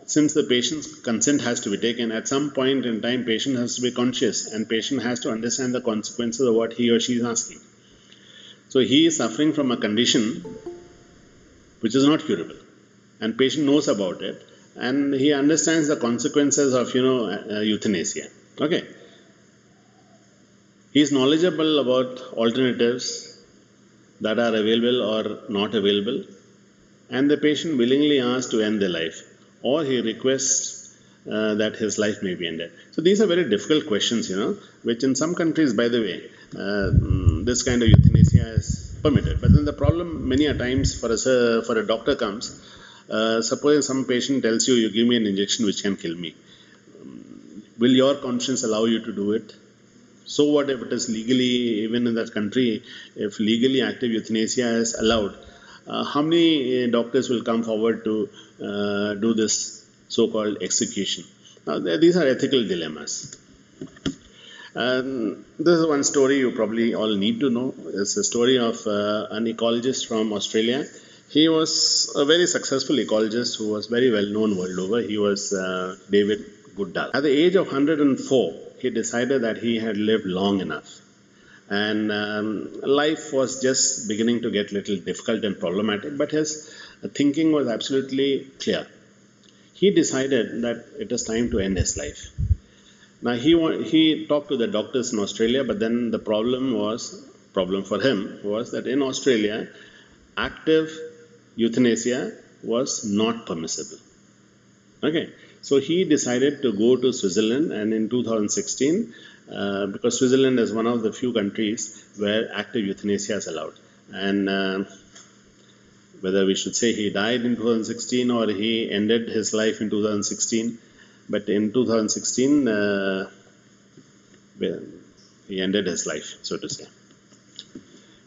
since the patient's consent has to be taken, at some point in time, patient has to be conscious and patient has to understand the consequences of what he or she is asking. So he is suffering from a condition which is not curable, and patient knows about it, and he understands the consequences of euthanasia. Okay, he is knowledgeable about alternatives that are available or not available, and the patient willingly asks to end their life, or he requests that his life may be ended. So these are very difficult questions, which in some countries, by the way, this kind of euthanasia is permitted. But then the problem many a times for a doctor comes, suppose some patient tells you, you give me an injection which can kill me. Will your conscience allow you to do it? So what if it is legally, even in that country, if legally active euthanasia is allowed, how many doctors will come forward to do this so-called execution? Now, these are ethical dilemmas. This is one story you probably all need to know. It's a story of an ecologist from Australia. He was a very successful ecologist who was very well known world over. He was David Goodall. At the age of 104, he decided that he had lived long enough. And life was just beginning to get a little difficult and problematic, but his thinking was absolutely clear. He decided that it is time to end his life. Now he talked to the doctors in Australia, but then the problem for him was that in Australia, active euthanasia was not permissible. Okay, so he decided to go to Switzerland, and in 2016, because Switzerland is one of the few countries where active euthanasia is allowed, and whether we should say he died in 2016 or he ended his life in 2016, but in 2016 he ended his life, so to say.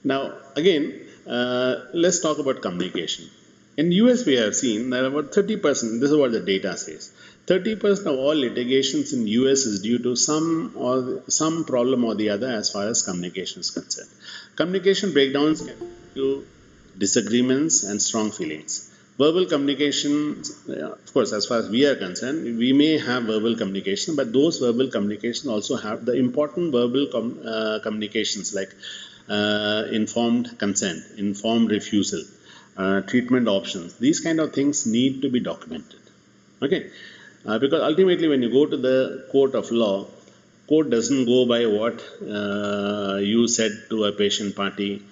Now again, let's talk about communication. In US, we have seen that about 30%, this is what the data says, 30% of all litigations in US is due to some problem or the other as far as communication is concerned. Communication breakdowns can lead to disagreements and strong feelings. Verbal communication, of course, as far as we are concerned, we may have verbal communication, but those verbal communications also have the important verbal communications like informed consent, informed refusal, treatment options. These kind of things need to be documented. Okay, because ultimately when you go to the court of law, court doesn't go by what you said to a patient party.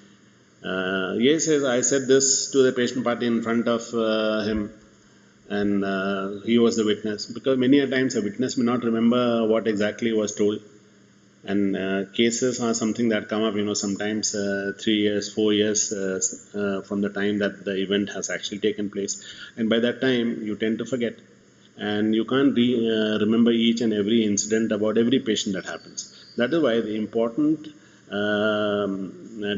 Yes, I said this to the patient party in front of him, and he was the witness. Because many a times a witness may not remember what exactly was told. And cases are something that come up, sometimes 3 years, 4 years from the time that the event has actually taken place. And by that time, you tend to forget. And you can't remember each and every incident about every patient that happens. That is why the important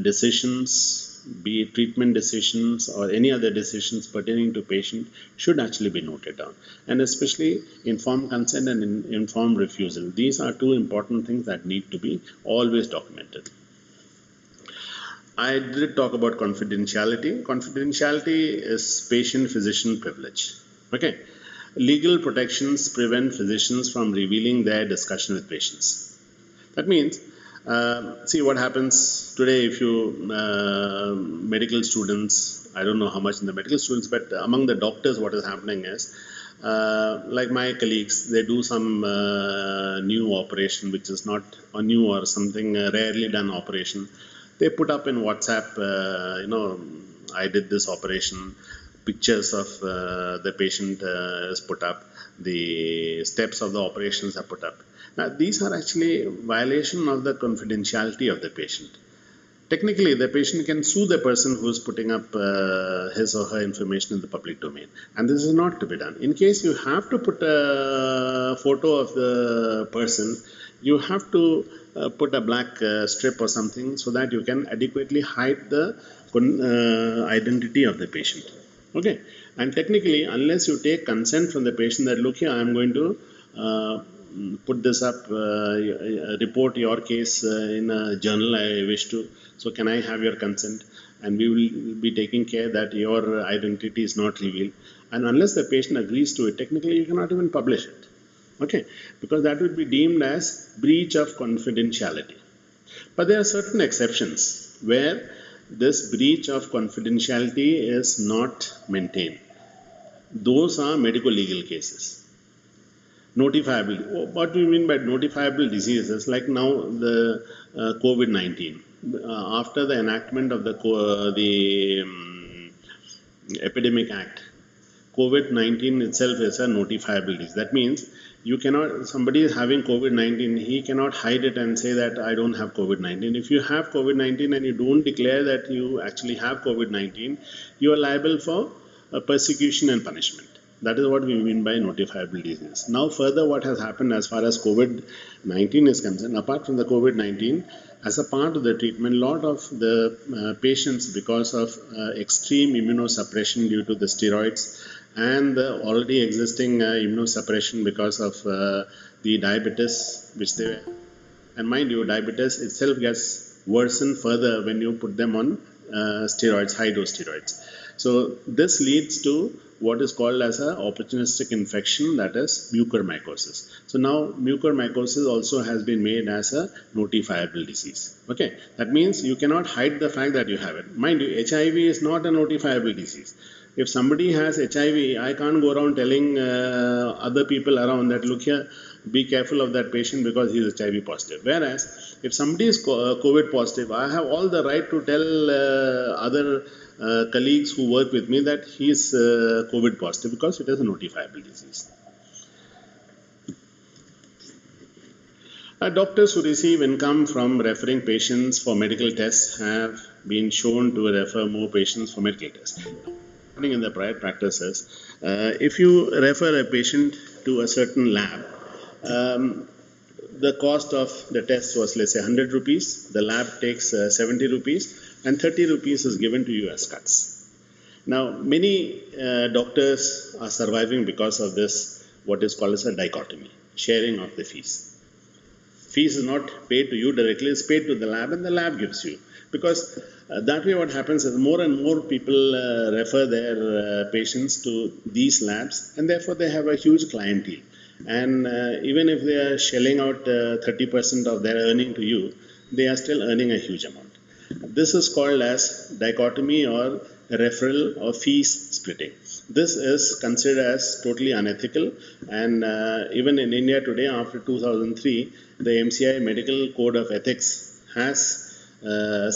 decisions, be it treatment decisions or any other decisions pertaining to patient, should actually be noted down. And especially informed consent and informed refusal. These are two important things that need to be always documented. I did talk about confidentiality. Confidentiality is patient-physician privilege. Okay. Legal protections prevent physicians from revealing their discussion with patients. That means, see what happens today if you, medical students, I don't know how much in the medical students, but among the doctors what is happening is, like my colleagues, they do some new operation which is not a new or something rarely done operation. They put up in WhatsApp, I did this operation. Pictures of the patient is put up, the steps of the operations are put up. Now, these are actually violation of the confidentiality of the patient. Technically, the patient can sue the person who is putting up his or her information in the public domain. And this is not to be done. In case you have to put a photo of the person, you have to put a black strip or something so that you can adequately hide the identity of the patient. Okay, and technically, unless you take consent from the patient that, look here, I am going to put this up, report your case in a journal I wish to, so can I have your consent? And we will be taking care that your identity is not revealed. And unless the patient agrees to it, technically you cannot even publish it. Okay, because that would be deemed as breach of confidentiality. But there are certain exceptions where this breach of confidentiality is not maintained. Those are medical legal cases. Notifiable. What do you mean by notifiable diseases? Like now the COVID-19. After the enactment of the Epidemic Act, COVID-19 itself is a notifiable disease. That means you cannot, somebody is having COVID-19, he cannot hide it and say that I don't have COVID-19. If you have COVID-19 and you don't declare that you actually have COVID-19, you are liable for persecution and punishment. That is what we mean by notifiable disease. Now further, what has happened as far as COVID-19 is concerned, apart from the COVID-19, as a part of the treatment, a lot of the patients, because of extreme immunosuppression due to the steroids and the already existing immunosuppression because of the diabetes, which they, and mind you, diabetes itself gets worsened further when you put them on steroids, high dose steroids. So this leads to what is called as a opportunistic infection, that is mucormycosis. So now mucormycosis also has been made as a notifiable disease. Okay, that means you cannot hide the fact that you have it. Mind you, HIV is not a notifiable disease. If somebody has HIV, I can't go around telling other people around that, look here, be careful of that patient because he is HIV positive. Whereas if somebody is COVID positive, I have all the right to tell other colleagues who work with me that he is COVID positive because it is a notifiable disease. Doctors who receive income from referring patients for medical tests have been shown to refer more patients for medical tests. In the private practices, if you refer a patient to a certain lab, the cost of the test was, let's say, 100 rupees, the lab takes 70 rupees, and 30 rupees is given to you as cuts. Now, many doctors are surviving because of this, what is called as a dichotomy, sharing of the fees. Fees is not paid to you directly, it's paid to the lab, and the lab gives you. Because that way what happens is more and more people refer their patients to these labs, and therefore they have a huge clientele. And even if they are shelling out 30% of their earning to you, they are still earning a huge amount. This is called as dichotomy or referral or fees splitting. This is considered as totally unethical, and even in India today, after 2003, the MCI Medical Code of Ethics has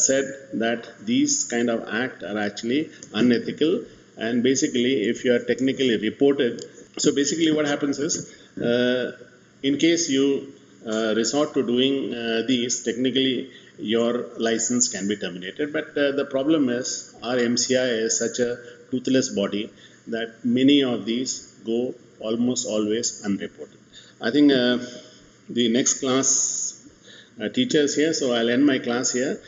said that these kind of act are actually unethical, and basically, if you are technically reported, so basically what happens is, in case you resort to doing these, technically your license can be terminated. But the problem is our MCI is such a toothless body that many of these go almost always unreported. I think the next class teacher is here, so I'll end my class here.